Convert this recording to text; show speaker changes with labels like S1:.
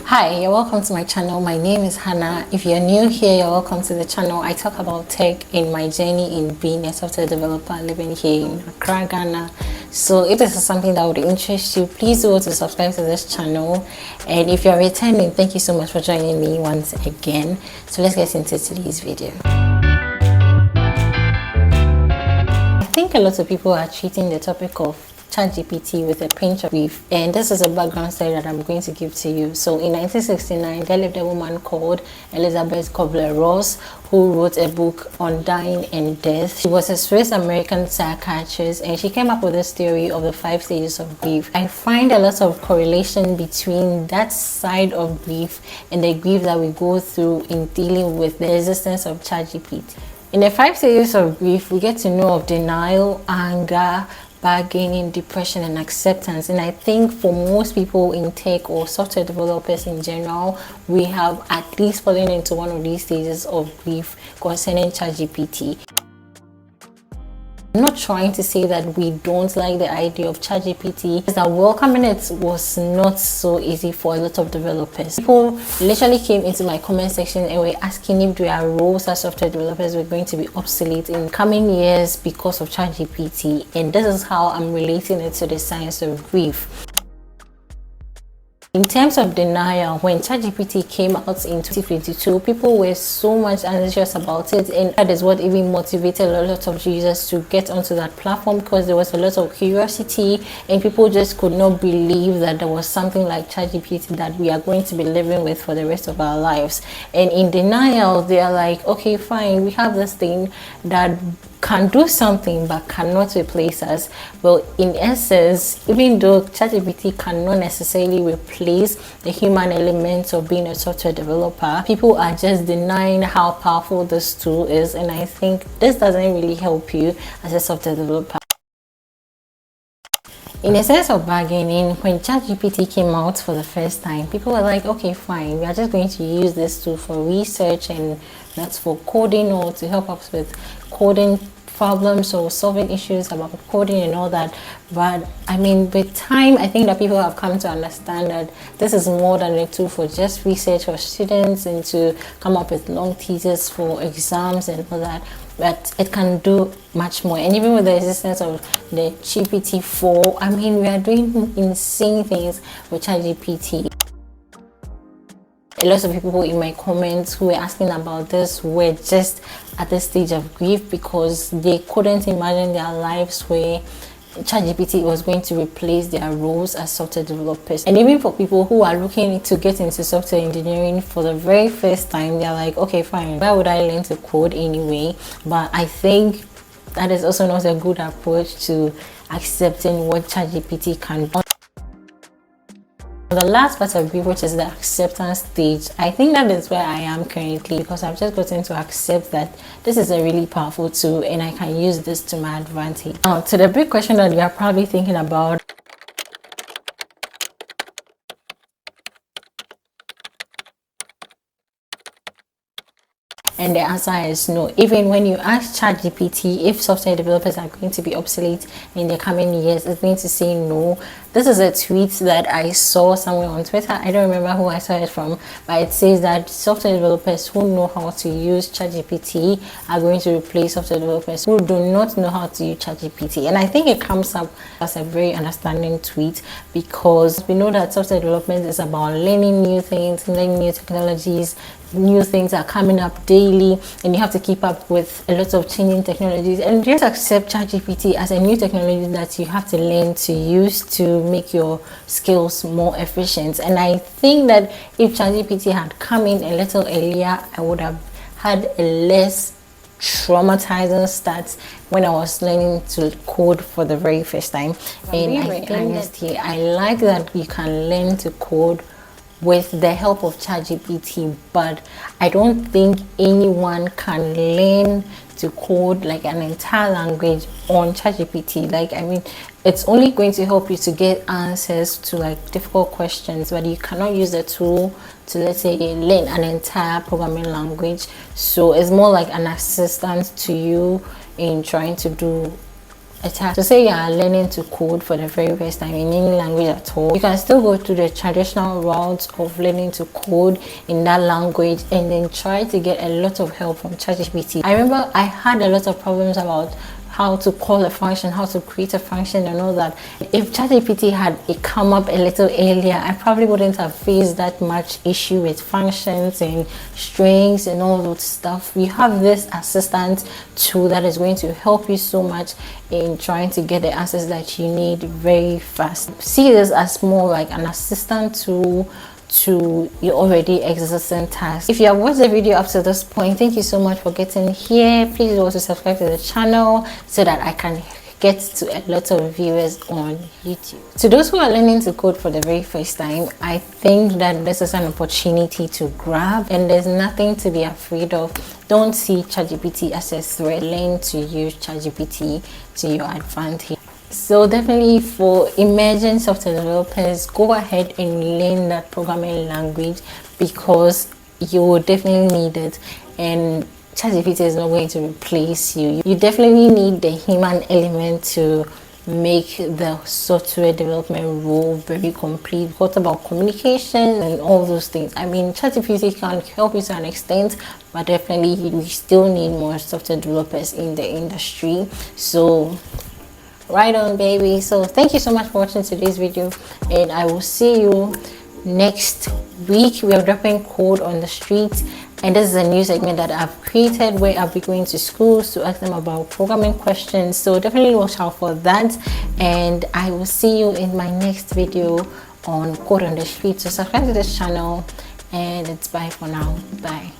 S1: Hi, you're welcome to my channel. My name is Hannah. If you're new here, you're welcome to the channel. I talk about tech in my journey in being a software developer living here in Accra, Ghana. So if this is something that would interest you, please do to subscribe to this channel. And if you're returning, thank you so much for joining me once again. So let's get into today's video. I think a lot of people are treating the topic of Chat GPT with a pinch of grief, and this is a background story that I'm going to give to you. So in 1969, there lived a woman called Elizabeth Kubler-Ross who wrote a book on dying and death. She was a Swiss American psychiatrist, and she came up with this theory of the 5 stages of grief. I find a lot of correlation between that side of grief and the grief that we go through in dealing with the existence of Chat GPT. In the 5 stages of grief, we get to know of denial, anger, bargaining, depression, and acceptance. And I think for most people in tech or software developers in general, we have at least fallen into one of these stages of grief concerning ChatGPT. I'm not trying to say that we don't like the idea of ChatGPT. Is that welcoming it was not so easy for a lot of developers. People literally came into my comment section and were asking if their roles as software developers were going to be obsolete in coming years because of ChatGPT. And this is how I'm relating it to the science of grief. In terms of denial, when ChatGPT came out in 2022, people were so much anxious about it, and that is what even motivated a lot of users to get onto that platform, because there was a lot of curiosity and people just could not believe that there was something like ChatGPT that we are going to be living with for the rest of our lives. And in denial, they are like, okay, fine, we have this thing that can do something but cannot replace us. Well, in essence, even though ChatGPT cannot necessarily replace the human element of being a software developer, people are just denying how powerful this tool is, and I think this doesn't really help you as a software developer. In a sense of bargaining, when ChatGPT came out for the first time, people were like, okay, fine, we are just going to use this tool for research and not for coding or to help us with coding problems or solving issues about coding and all that. But I mean, with time, I think that people have come to understand that this is more than a tool for just research for students and to come up with long theses for exams and all that. But it can do much more. And even with the existence of the GPT-4, I mean, we are doing insane things with ChatGPT. A lot of people in my comments who were asking about this were just at this stage of grief because they couldn't imagine their lives where ChatGPT was going to replace their roles as software developers. And even for people who are looking to get into software engineering for the very first time, they're like, okay, fine, why would I learn to code anyway? But I think that is also not a good approach to accepting what ChatGPT can do. The last part of grief, which is the acceptance stage, I think that is where I am currently, because I've just gotten to accept that this is a really powerful tool and I can use this to my advantage. Now, to the big question that you are probably thinking about, and the answer is no. Even when you ask ChatGPT if software developers are going to be obsolete in the coming years, it's going to say no. This is a tweet that I saw somewhere on Twitter. I don't remember who I saw it from, but it says that software developers who know how to use ChatGPT are going to replace software developers who do not know how to use ChatGPT. And I think it comes up as a very understanding tweet, because we know that software development is about learning new things, learning new technologies. New things are coming up daily, and you have to keep up with a lot of changing technologies, and just accept ChatGPT as a new technology that you have to learn to use to make your skills more efficient. And I think that if ChatGPT had come in a little earlier, I would have had a less traumatizing start when I was learning to code for the very first time. And I like that you can learn to code with the help of ChatGPT, but I don't think anyone can learn to code like an entire language on ChatGPT. Like, I mean, it's only going to help you to get answers to like difficult questions, but you cannot use the tool to, let's say, learn an entire programming language. So it's more like an assistant to you in trying to do a task. So say you are learning to code for the very first time in any language at all, you can still go through the traditional route of learning to code in that language and then try to get a lot of help from Chat GPT. I remember I had a lot of problems about how to call a function, how to create a function and all that. If Chat GPT had come up a little earlier, I probably wouldn't have faced that much issue with functions and strings and all that stuff. You have this assistant tool that is going to help you so much in trying to get the answers that you need very fast. See this as more like an assistant tool to your already existing task. If you have watched the video up to this point, thank you so much for getting here. Please also subscribe to the channel so that I can get to a lot of viewers on YouTube. To those who are learning to code for the very first time, I think that this is an opportunity to grab and there's nothing to be afraid of. Don't see ChatGPT as a threat. Learn to use ChatGPT to your advantage. So definitely for emerging software developers, go ahead and learn that programming language because you will definitely need it, and ChatGPT is not going to replace you. You definitely need the human element to make the software development role very complete. What about communication and all those things? I mean, ChatGPT can help you to an extent, but definitely we still need more software developers in the industry. So right on, baby. So thank you so much for watching today's video, and I will see you next week. We are dropping code on the streets, and this is a new segment that I've created where I'll be going to schools to ask them about programming questions. So definitely watch out for that, and I will see you in my next video on code on the street. So subscribe to this channel, and it's bye for now. Bye.